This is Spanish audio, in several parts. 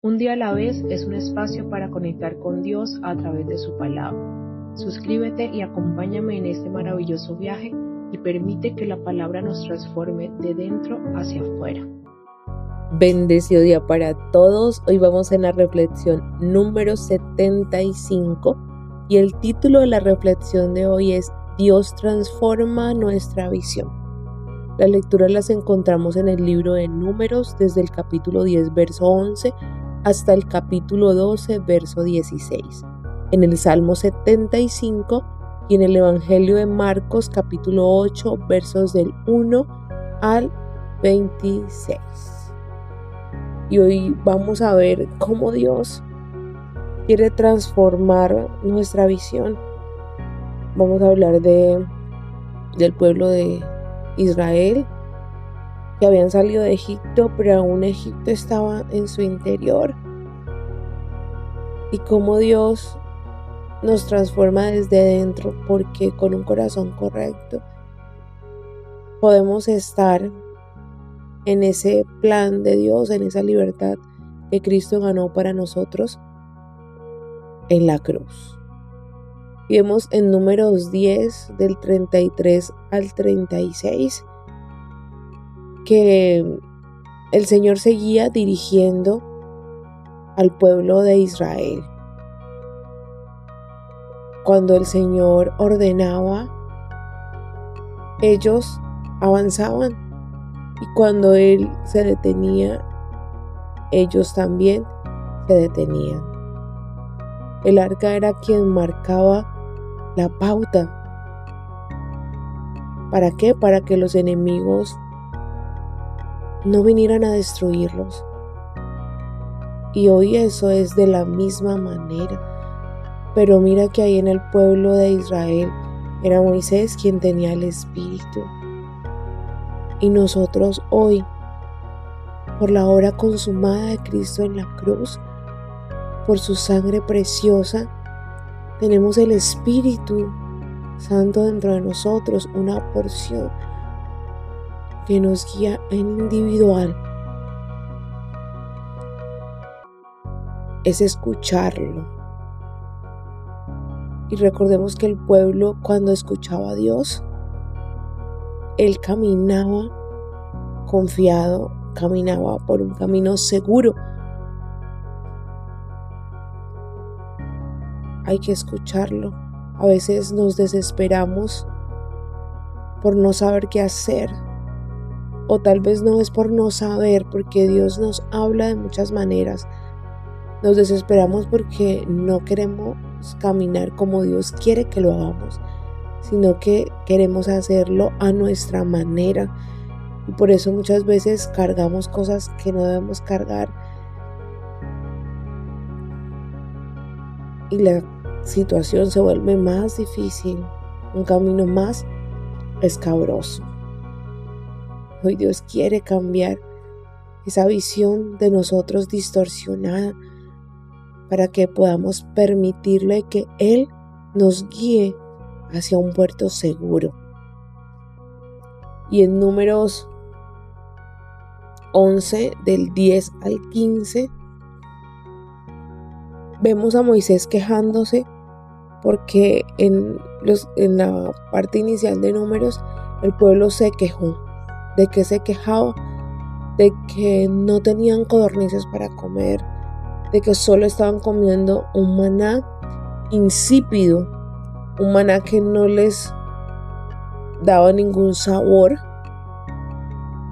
Un día a la vez es un espacio para conectar con Dios a través de su palabra. Suscríbete y acompáñame en este maravilloso viaje y permite que la palabra nos transforme de dentro hacia afuera. Bendecido día para todos. Hoy vamos en la reflexión número 75 y el título de la reflexión de hoy es Dios transforma nuestra visión. Las lecturas las encontramos en el libro de Números desde el capítulo 10 verso 11 hasta el capítulo 12 verso 16, en el Salmo 75 y en el Evangelio de Marcos capítulo 8 versos del 1 al 26. Y hoy vamos a ver cómo Dios quiere transformar nuestra visión. Vamos a hablar del pueblo de Israel, que habían salido de Egipto, pero aún Egipto estaba en su interior. Y cómo Dios nos transforma desde dentro, porque con un corazón correcto podemos estar en ese plan de Dios, en esa libertad que Cristo ganó para nosotros en la cruz. Y vemos en Números 10 del 33 al 36 que el Señor seguía dirigiendo al pueblo de Israel. Cuando el Señor ordenaba, ellos avanzaban, y cuando Él se detenía, ellos también se detenían. El arca era quien marcaba la pauta. ¿Para qué? Para que los enemigos no vinieran a destruirlos. Y hoy eso es de la misma manera. Pero mira que ahí en el pueblo de Israel era Moisés quien tenía el Espíritu. Y nosotros hoy, por la obra consumada de Cristo en la cruz, por su sangre preciosa, tenemos el Espíritu Santo dentro de nosotros, una porción que nos guía en individual. Es escucharlo. Y recordemos que el pueblo, cuando escuchaba a Dios, él caminaba confiado, caminaba por un camino seguro. Hay que escucharlo. A veces nos desesperamos por no saber qué hacer. O tal vez no es por no saber, porque Dios nos habla de muchas maneras. Nos desesperamos porque no queremos caminar como Dios quiere que lo hagamos, sino que queremos hacerlo a nuestra manera. Y por eso muchas veces cargamos cosas que no debemos cargar. Y la situación se vuelve más difícil, un camino más escabroso. Hoy Dios quiere cambiar esa visión de nosotros distorsionada para que podamos permitirle que Él nos guíe hacia un puerto seguro. Y en Números 11 del 10 al 15 vemos a Moisés quejándose porque en la parte inicial de Números el pueblo se quejó. ¿De qué se quejaba? De que no tenían codornices para comer, de que solo estaban comiendo un maná insípido, un maná que no les daba ningún sabor.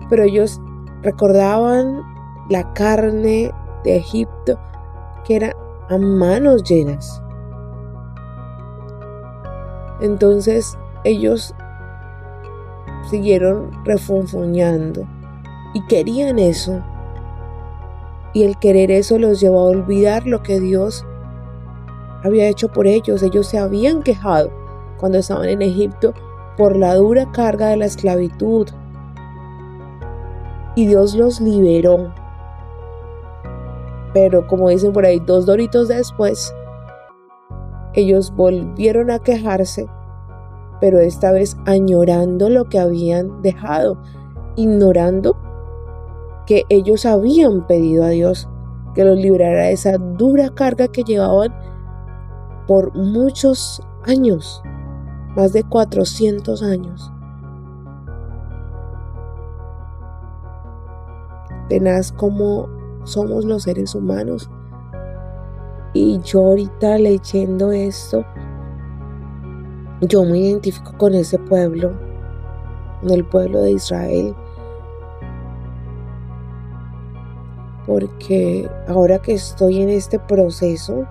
Pero ellos recordaban la carne de Egipto, que era a manos llenas. Entonces ellos siguieron refunfuñando y querían eso. Y el querer eso los llevó a olvidar lo que Dios había hecho por ellos. Ellos se habían quejado cuando estaban en Egipto por la dura carga de la esclavitud. Y Dios los liberó. Pero como dicen por ahí, 2 doritos después, ellos volvieron a quejarse, pero esta vez añorando lo que habían dejado, ignorando que ellos habían pedido a Dios que los librara de esa dura carga que llevaban por muchos años, más de 400 años. Tenaz como somos los seres humanos. Y yo ahorita leyendo esto, yo me identifico con ese pueblo, con el pueblo de Israel. Porque ahora que estoy en este proceso,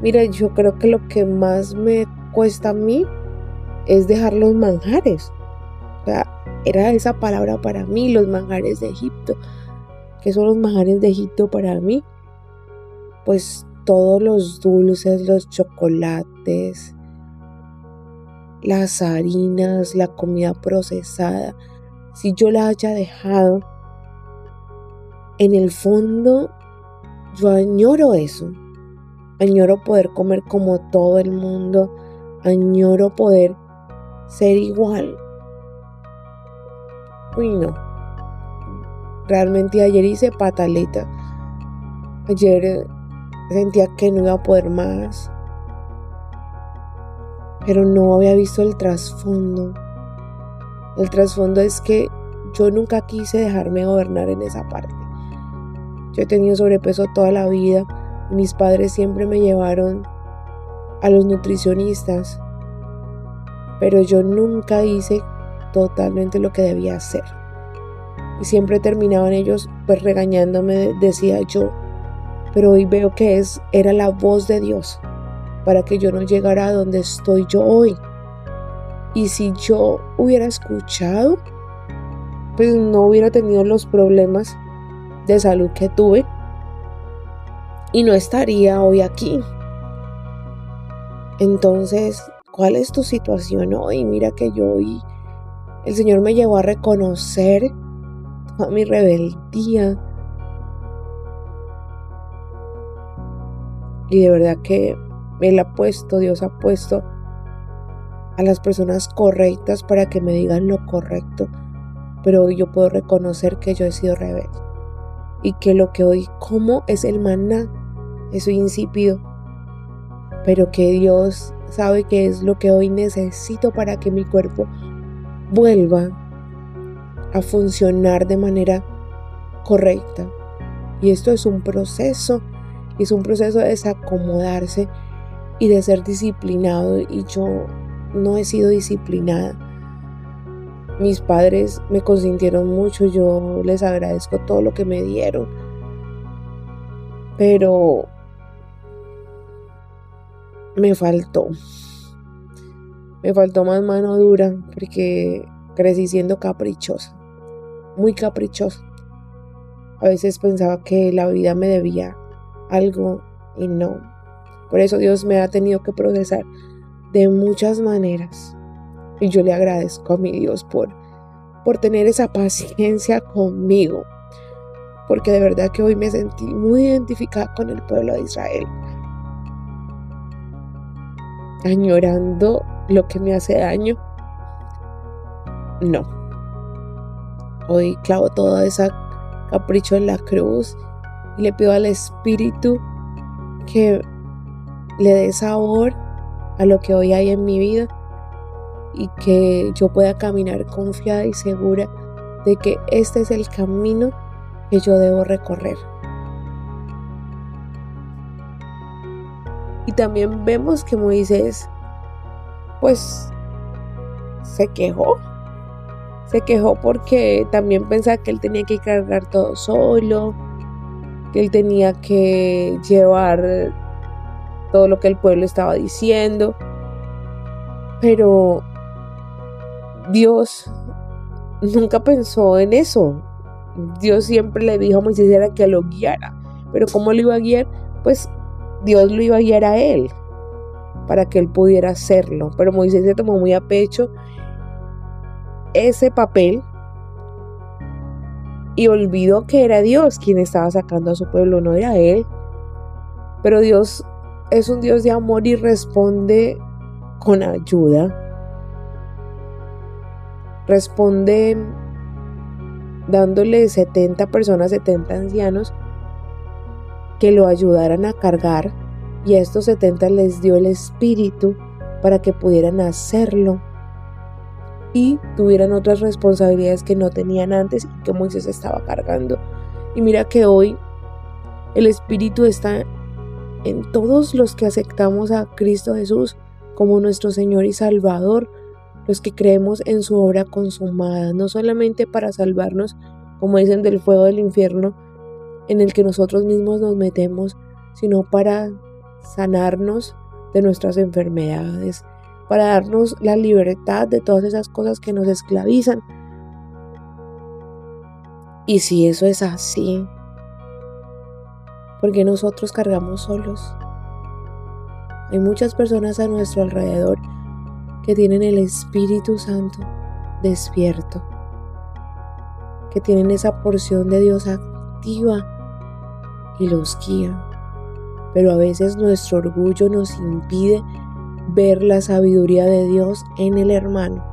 mira, yo creo que lo que más me cuesta a mí es dejar los manjares. O sea, era esa palabra para mí, los manjares de Egipto. ¿Qué son los manjares de Egipto para mí? Pues todos los dulces, los chocolates, las harinas, la comida procesada. Si yo la haya dejado, en el fondo yo añoro eso. Añoro poder comer como todo el mundo. Añoro poder ser igual. Uy, no. Realmente ayer hice pataleta. Ayer sentía que no iba a poder más. Pero no había visto el trasfondo. El trasfondo es que yo nunca quise dejarme gobernar en esa parte. Yo he tenido sobrepeso toda la vida. Mis padres siempre me llevaron a los nutricionistas, pero yo nunca hice totalmente lo que debía hacer. Y siempre terminaban ellos pues regañándome, decía yo, pero hoy veo que era la voz de Dios para que yo no llegara a donde estoy yo hoy. Y si yo hubiera escuchado, pues no hubiera tenido los problemas de salud que tuve y no estaría hoy aquí. Entonces, ¿cuál es tu situación hoy? Mira que yo hoy, el Señor me llevó a reconocer toda mi rebeldía. Y de verdad que Dios ha puesto a las personas correctas para que me digan lo correcto. Pero hoy yo puedo reconocer que yo he sido rebelde. Y que lo que hoy como es el maná, eso insípido. Pero que Dios sabe que es lo que hoy necesito para que mi cuerpo vuelva a funcionar de manera correcta. Y esto es un proceso. Es un proceso de desacomodarse y de ser disciplinado. Y yo no he sido disciplinada. Mis padres me consintieron mucho. Yo les agradezco todo lo que me dieron. Pero me faltó más mano dura porque crecí siendo caprichosa, muy caprichosa. A veces pensaba que la vida me debía algo y no. Por eso Dios me ha tenido que procesar de muchas maneras. Y yo le agradezco a mi Dios por tener esa paciencia conmigo. Porque de verdad que hoy me sentí muy identificada con el pueblo de Israel. Añorando lo que me hace daño. No. Hoy clavo todo ese capricho en la cruz y le pido al Espíritu que le dé sabor a lo que hoy hay en mi vida y que yo pueda caminar confiada y segura de que este es el camino que yo debo recorrer. Y también vemos que Moisés pues se quejó porque también pensaba que él tenía que cargar todo solo, que él tenía que llevar todo lo que el pueblo estaba diciendo. Pero Dios nunca pensó en eso. Dios siempre le dijo a Moisés era que lo guiara. Pero ¿cómo lo iba a guiar? Pues Dios lo iba a guiar a él para que él pudiera hacerlo. Pero Moisés se tomó muy a pecho ese papel y olvidó que era Dios quien estaba sacando a su pueblo, no era él. Pero Dios es un Dios de amor y responde con ayuda. Responde dándole 70 personas, 70 ancianos que lo ayudaran a cargar, y a estos 70 les dio el espíritu para que pudieran hacerlo y tuvieran otras responsabilidades que no tenían antes y que Moisés estaba cargando. Y mira que hoy el espíritu está en todos los que aceptamos a Cristo Jesús como nuestro Señor y Salvador, los que creemos en su obra consumada, no solamente para salvarnos, como dicen, del fuego del infierno en el que nosotros mismos nos metemos, sino para sanarnos de nuestras enfermedades, para darnos la libertad de todas esas cosas que nos esclavizan. Y si eso es así, ¿por qué nosotros cargamos solos? Hay muchas personas a nuestro alrededor que tienen el Espíritu Santo despierto, que tienen esa porción de Dios activa y los guía. Pero a veces nuestro orgullo nos impide ver la sabiduría de Dios en el hermano.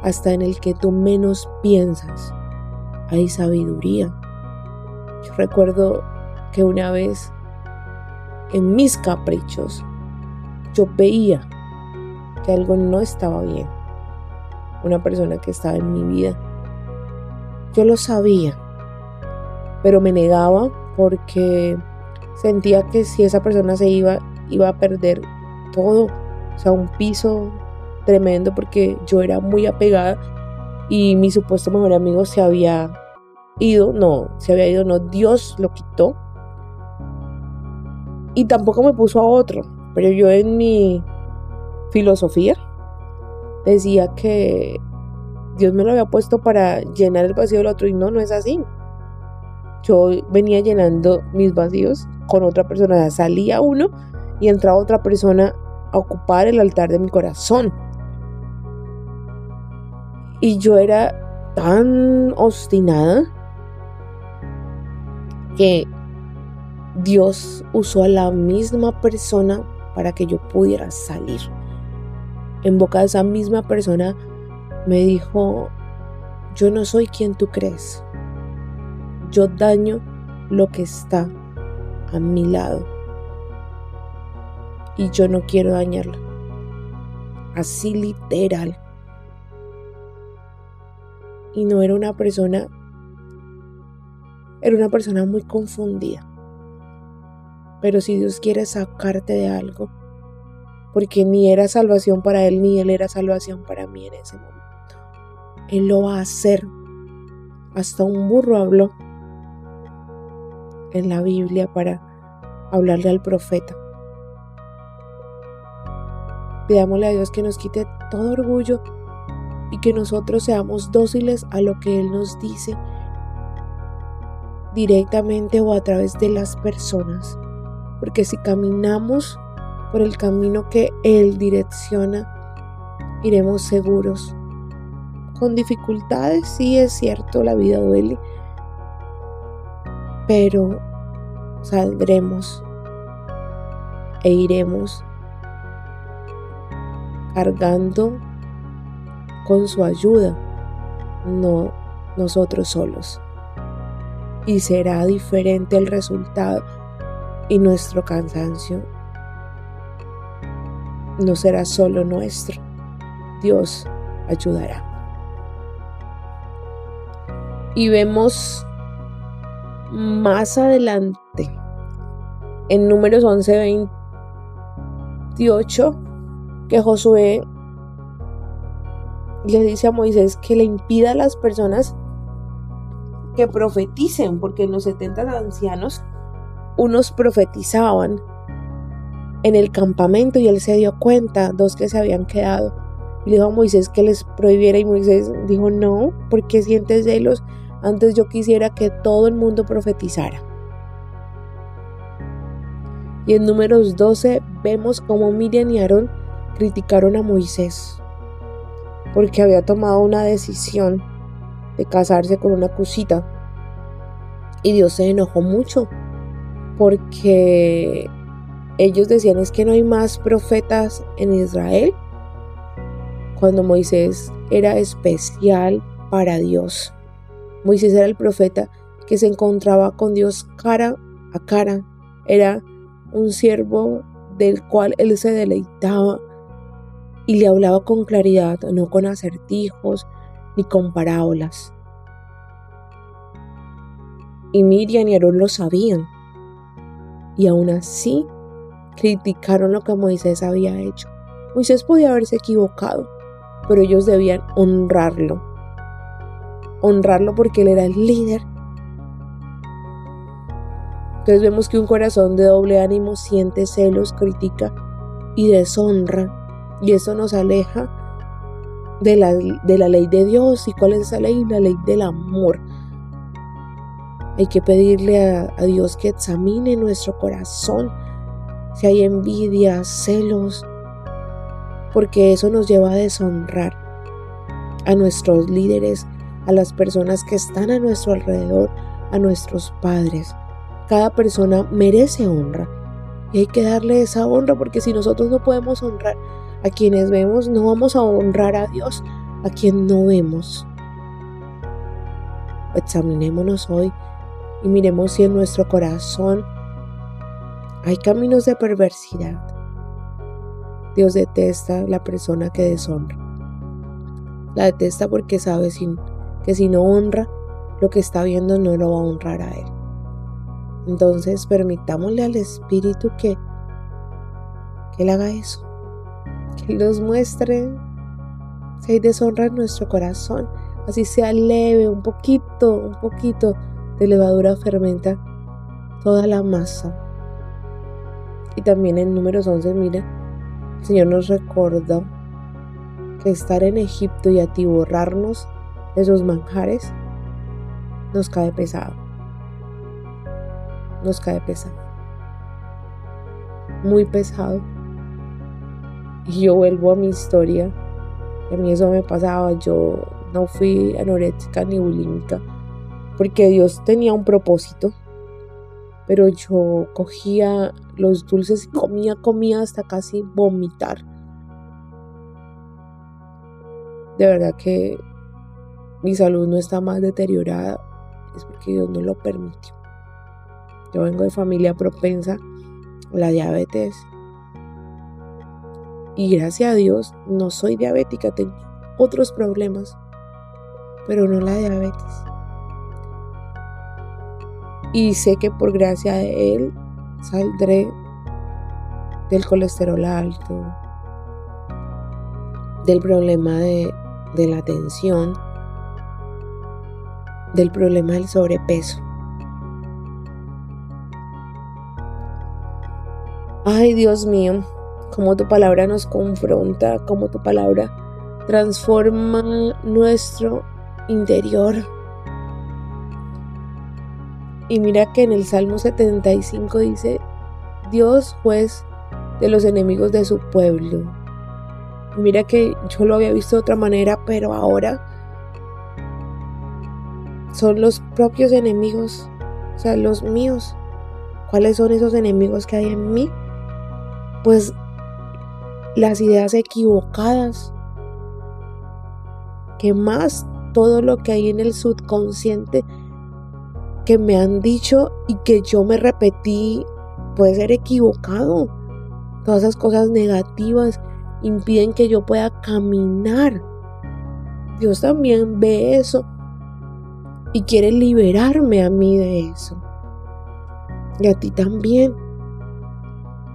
Hasta en el que tú menos piensas hay sabiduría. Yo recuerdo que una vez en mis caprichos yo veía que algo no estaba bien. Una persona que estaba en mi vida, yo lo sabía, pero me negaba porque sentía que si esa persona se iba a perder todo, o sea, un piso tremendo, porque yo era muy apegada y mi supuesto mejor amigo se había ido, no, Dios lo quitó y tampoco me puso a otro, pero yo en mi filosofía decía que Dios me lo había puesto para llenar el vacío del otro y no es así. Yo venía llenando mis vacíos con otra persona, salía uno y entraba otra persona a ocupar el altar de mi corazón. Y yo era tan obstinada que Dios usó a la misma persona para que yo pudiera salir. En boca de esa misma persona me dijo: yo no soy quien tú crees. Yo daño lo que está a mi lado y yo no quiero dañarlo. Así literal. Y no era una persona, era una persona muy confundida. Pero si Dios quiere sacarte de algo, porque ni era salvación para él, ni él era salvación para mí en ese momento, Él lo va a hacer. Hasta un burro habló en la Biblia para hablarle al profeta. Pidámosle a Dios que nos quite todo orgullo y que nosotros seamos dóciles a lo que Él nos dice directamente o a través de las personas. Porque si caminamos por el camino que Él direcciona, iremos seguros. Con dificultades, sí es cierto, la vida duele, pero saldremos e iremos cargando con su ayuda, no nosotros solos. Y será diferente el resultado y nuestro cansancio no será solo nuestro. Dios ayudará. Y vemos más adelante en Números 11:28 que Josué le dice a Moisés que le impida a las personas que profeticen, porque en los 70 ancianos unos profetizaban en el campamento y él se dio cuenta, 2 que se habían quedado, y le dijo a Moisés que les prohibiera, y Moisés dijo: no, ¿por qué sientes celos? Antes yo quisiera que todo el mundo profetizara. Y en Números 12 vemos cómo Miriam y Aarón criticaron a Moisés porque había tomado una decisión de casarse con una cusita, y Dios se enojó mucho porque ellos decían: es que no hay más profetas en Israel, cuando Moisés era especial para Dios. Moisés era el profeta que se encontraba con Dios cara a cara, Era un siervo del cual él se deleitaba y le hablaba con claridad, no con acertijos ni con parábolas. Y Miriam y Aarón lo sabían, y aún así criticaron lo que Moisés había hecho. Moisés podía haberse equivocado, pero ellos debían honrarlo porque él era el líder. Entonces vemos que un corazón de doble ánimo siente celos, critica y deshonra, y eso nos aleja de la ley de Dios. ¿Y cuál es esa ley? La ley del amor. Hay que pedirle a Dios que examine nuestro corazón si hay envidia, celos, porque eso nos lleva a deshonrar a nuestros líderes, a las personas que están a nuestro alrededor, a nuestros padres. Cada persona merece honra y hay que darle esa honra, porque si nosotros no podemos honrar a quienes vemos, no vamos a honrar a Dios, a quien no vemos. Examinémonos hoy y miremos si en nuestro corazón hay caminos de perversidad. Dios detesta la persona que deshonra. La detesta porque sabe que si no honra, lo que está viendo no lo va a honrar a Él. Entonces permitámosle al Espíritu que Él haga eso, que Él nos muestre si hay deshonra en nuestro corazón, así sea leve, un poquito de levadura fermenta toda la masa. Y también en Números 11, mira, el Señor nos recordó que estar en Egipto y atiborrarnos de sus manjares nos cae pesado. Nos cae pesado. Muy pesado. Y yo vuelvo a mi historia. A mí eso me pasaba. Yo no fui anoréxica ni bulímica, porque Dios tenía un propósito. Pero yo cogía los dulces y comía hasta casi vomitar. De verdad que mi salud no está más deteriorada, es porque Dios no lo permitió. Yo vengo de familia propensa a la diabetes y gracias a Dios no soy diabética, tengo otros problemas, pero no la diabetes. Y sé que por gracia de Él saldré del colesterol alto, del problema de la tensión, del problema del sobrepeso. Ay, Dios mío, cómo tu palabra nos confronta, cómo tu palabra transforma nuestro interior. Y mira que en el Salmo 75 dice: Dios juez de los enemigos de su pueblo. Mira que yo lo había visto de otra manera, pero ahora son los propios enemigos, o sea, los míos. ¿Cuáles son esos enemigos que hay en mí? Pues las ideas equivocadas, que más todo lo que hay en el subconsciente que me han dicho y que yo me repetí puede ser equivocado. Todas esas cosas negativas impiden que yo pueda caminar. Dios también ve eso y quiere liberarme a mí de eso. Y a ti también.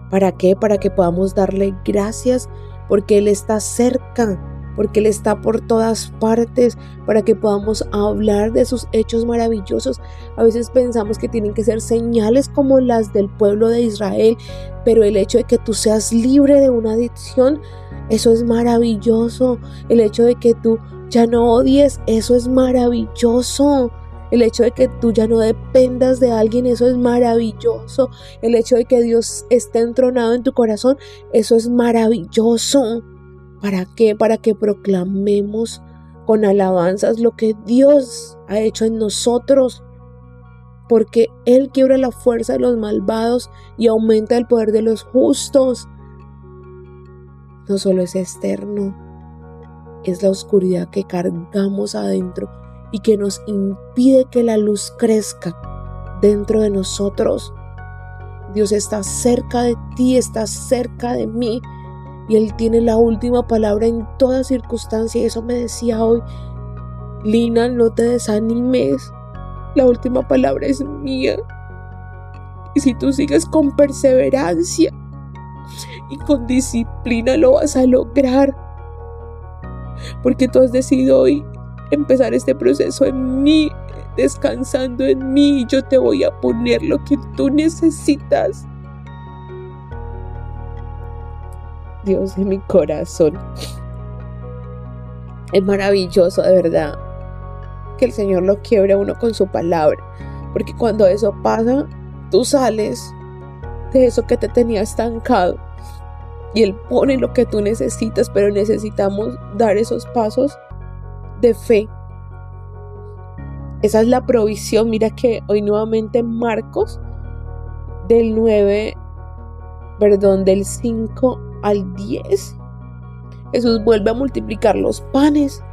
¿Para qué? Para que podamos darle gracias, porque Él está cerca, porque Él está por todas partes, para que podamos hablar de sus hechos maravillosos. A veces pensamos que tienen que ser señales como las del pueblo de Israel, pero el hecho de que tú seas libre de una adicción, eso es maravilloso. El hecho de que tú ya no odies, eso es maravilloso. El hecho de que tú ya no dependas de alguien, eso es maravilloso. El hecho de que Dios esté entronado en tu corazón, eso es maravilloso. ¿Para qué? Para que proclamemos con alabanzas lo que Dios ha hecho en nosotros. Porque Él quiebra la fuerza de los malvados y aumenta el poder de los justos. No solo es externo, es la oscuridad que cargamos adentro y que nos impide que la luz crezca dentro de nosotros. Dios está cerca de ti, está cerca de mí y Él tiene la última palabra en toda circunstancia. Y eso me decía hoy, Lina, no te desanimes, la última palabra es mía. Y si tú sigues con perseverancia y con disciplina lo vas a lograr, porque tú has decidido hoy empezar este proceso en mí, descansando en mí, y yo te voy a poner lo que tú necesitas. Dios de mi corazón, es maravilloso de verdad que el Señor lo quiebre a uno con su palabra, porque cuando eso pasa, tú sales de eso que te tenía estancado y Él pone lo que tú necesitas, pero necesitamos dar esos pasos de fe. Esa es la provisión. Mira que hoy nuevamente en Marcos del 5 al 10, Jesús vuelve a multiplicar los panes,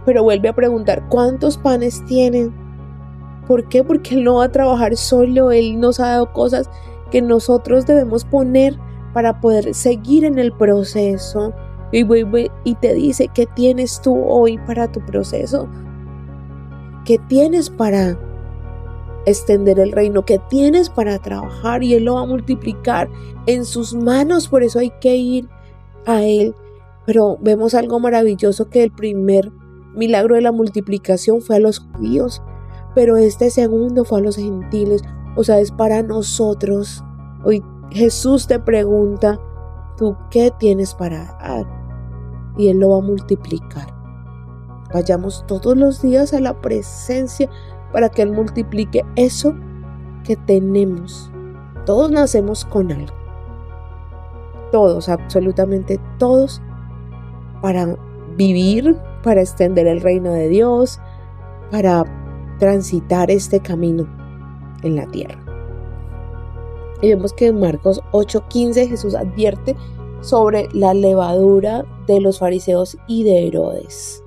pero vuelve a preguntar ¿cuántos panes tienen? ¿Por qué? Porque Él no va a trabajar solo. Él nos ha dado cosas que nosotros debemos poner para poder seguir en el proceso. Y te dice, ¿qué tienes tú hoy para tu proceso? ¿Qué tienes para extender el reino? ¿Qué tienes para trabajar? Y Él lo va a multiplicar en sus manos. Por eso hay que ir a Él. Pero vemos algo maravilloso, que el primer milagro de la multiplicación fue a los judíos, pero este segundo fue a los gentiles. O sea, es para nosotros. Hoy Jesús te pregunta, ¿tú qué tienes para dar? Y Él lo va a multiplicar. Vayamos todos los días a la presencia para que Él multiplique eso que tenemos. Todos nacemos con algo. Todos, absolutamente todos, para vivir, para extender el reino de Dios, para transitar este camino en la tierra. Y vemos que en Marcos 8:15 Jesús advierte sobre la levadura de los fariseos y de Herodes.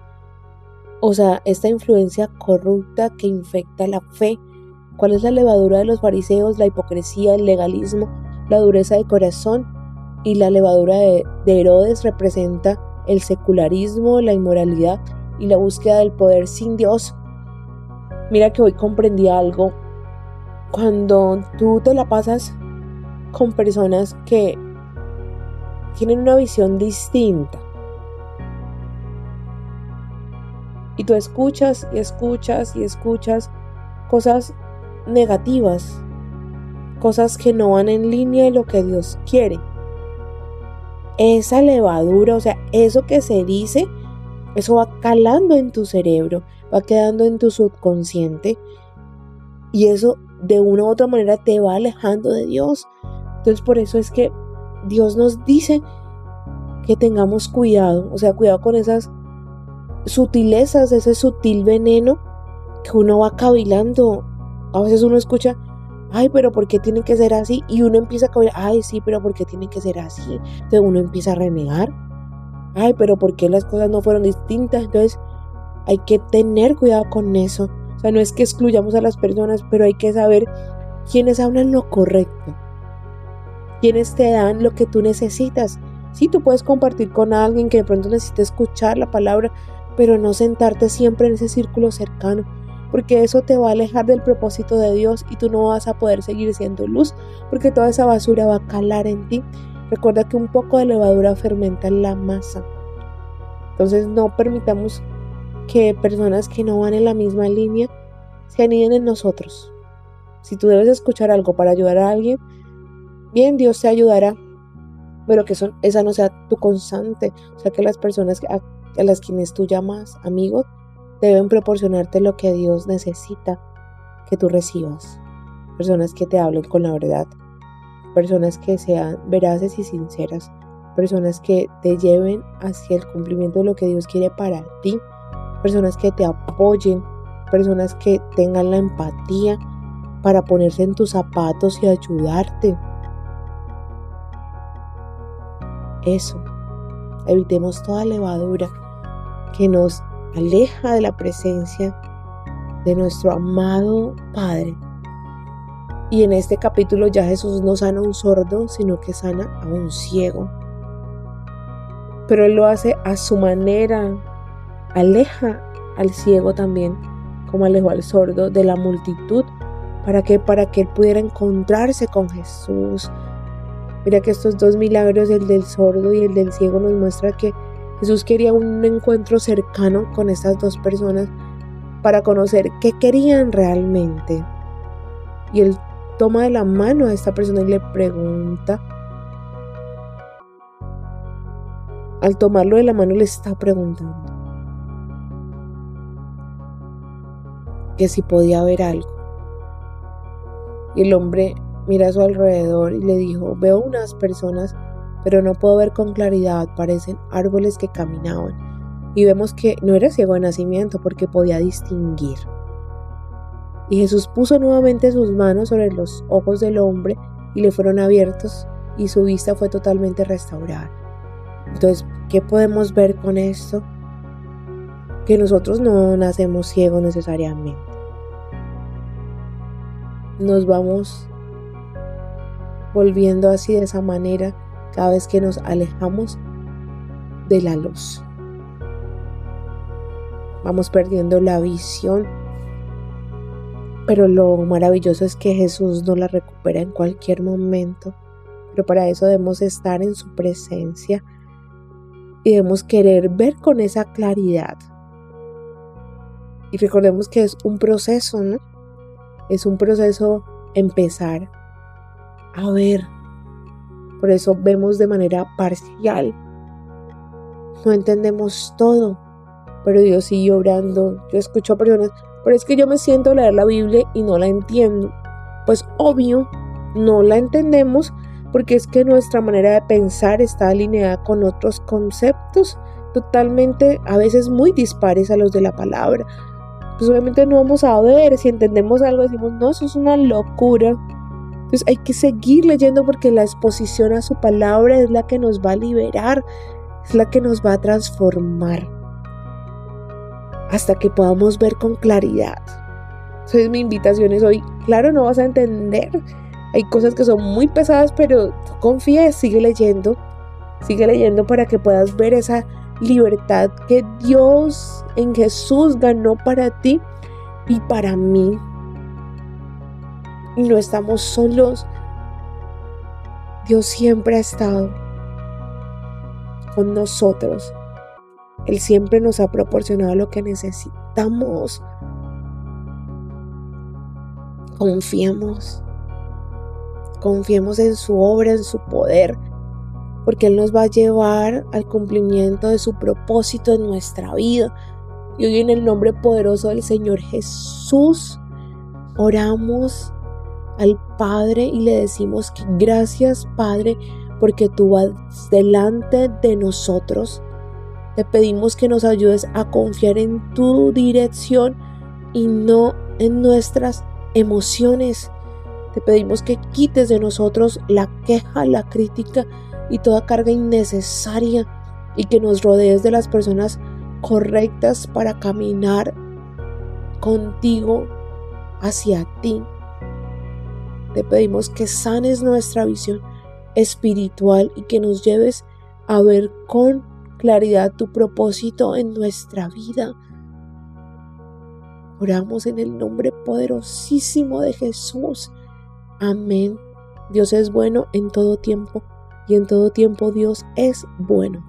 O sea, esta influencia corrupta que infecta la fe. ¿Cuál es la levadura de los fariseos? La hipocresía, el legalismo, la dureza de corazón. Y la levadura de Herodes representa el secularismo, la inmoralidad y la búsqueda del poder sin Dios. Mira que hoy comprendí algo. Cuando tú te la pasas con personas que tienen una visión distinta y tú escuchas y escuchas y escuchas cosas negativas, cosas que no van en línea de lo que Dios quiere, esa levadura, o sea, eso que se dice, eso va calando en tu cerebro, va quedando en tu subconsciente, y eso de una u otra manera te va alejando de Dios. Entonces por eso es que Dios nos dice que tengamos cuidado, o sea, cuidado con esas sutilezas, ese sutil veneno que uno va cavilando. A veces uno escucha, ay, pero ¿por qué tiene que ser así? Y uno empieza a cavilar, ay, sí, pero ¿por qué tiene que ser así? Entonces uno empieza a renegar, ay, pero ¿por qué las cosas no fueron distintas? Entonces hay que tener cuidado con eso. O sea, no es que excluyamos a las personas, pero hay que saber quiénes hablan lo correcto, quiénes te dan lo que tú necesitas. Sí, tú puedes compartir con alguien que de pronto necesite escuchar la palabra, pero no sentarte siempre en ese círculo cercano, porque eso te va a alejar del propósito de Dios y tú no vas a poder seguir siendo luz, porque toda esa basura va a calar en ti. Recuerda que un poco de levadura fermenta la masa. Entonces no permitamos que personas que no van en la misma línea se aniden en nosotros. Si tú debes escuchar algo para ayudar a alguien, bien, Dios te ayudará, pero que esa no sea tu constante. O sea, que las personas a las quienes tú llamas amigos deben proporcionarte lo que Dios necesita que tú recibas. Personas que te hablen con la verdad, personas que sean veraces y sinceras, personas que te lleven hacia el cumplimiento de lo que Dios quiere para ti, personas que te apoyen, personas que tengan la empatía para ponerse en tus zapatos y ayudarte. Eso, evitemos toda levadura que nos aleja de la presencia de nuestro amado Padre. Y en este capítulo ya Jesús no sana a un sordo, sino que sana a un ciego. Pero Él lo hace a su manera, aleja al ciego también, como alejó al sordo de la multitud, para que Él pudiera encontrarse con Jesús. Mira que estos dos milagros, el del sordo y el del ciego, nos muestra que Jesús quería un encuentro cercano con estas dos personas para conocer qué querían realmente. Y Él toma de la mano a esta persona y le pregunta. Al tomarlo de la mano le está preguntando que si podía ver algo. Y el hombre mira a su alrededor y le dijo: veo unas personas, pero no puedo ver con claridad, parecen árboles que caminaban. Y vemos que no era ciego de nacimiento porque podía distinguir. Y Jesús puso nuevamente sus manos sobre los ojos del hombre y le fueron abiertos y su vista fue totalmente restaurada. Entonces, ¿qué podemos ver con esto? Que nosotros no nacemos ciegos necesariamente. Nos vamos volviendo así de esa manera cada vez que nos alejamos de la luz. Vamos perdiendo la visión, pero lo maravilloso es que Jesús nos la recupera en cualquier momento. Pero para eso debemos estar en su presencia y debemos querer ver con esa claridad. Y recordemos que es un proceso, ¿no? Es un proceso empezar a ver. Por eso vemos de manera parcial. No entendemos todo, pero Dios sigue obrando. Yo escucho a personas: pero es que yo me siento a leer la Biblia y no la entiendo. Pues obvio, no la entendemos porque es que nuestra manera de pensar está alineada con otros conceptos totalmente, a veces muy dispares a los de la palabra. Pues obviamente no vamos a ver, si entendemos algo decimos: no, eso es una locura. Entonces hay que seguir leyendo porque la exposición a su palabra es la que nos va a liberar, es la que nos va a transformar hasta que podamos ver con claridad. Entonces mi invitación es hoy: claro, no vas a entender, hay cosas que son muy pesadas, pero confía, sigue leyendo para que puedas ver esa libertad que Dios en Jesús ganó para ti y para mí. Y no estamos solos. Dios siempre ha estado con nosotros. Él siempre nos ha proporcionado lo que necesitamos. Confiemos en su obra, en su poder, porque Él nos va a llevar al cumplimiento de su propósito en nuestra vida. Y hoy, en el nombre poderoso del Señor Jesús, oramos al Padre y le decimos que gracias, Padre, porque tú vas delante de nosotros. Te pedimos que nos ayudes a confiar en tu dirección y no en nuestras emociones. Te pedimos que quites de nosotros la queja, la crítica y toda carga innecesaria, y que nos rodees de las personas correctas para caminar contigo hacia ti. Te pedimos que sanes nuestra visión espiritual y que nos lleves a ver con claridad tu propósito en nuestra vida. Oramos en el nombre poderosísimo de Jesús. Amén. Dios es bueno en todo tiempo y en todo tiempo Dios es bueno.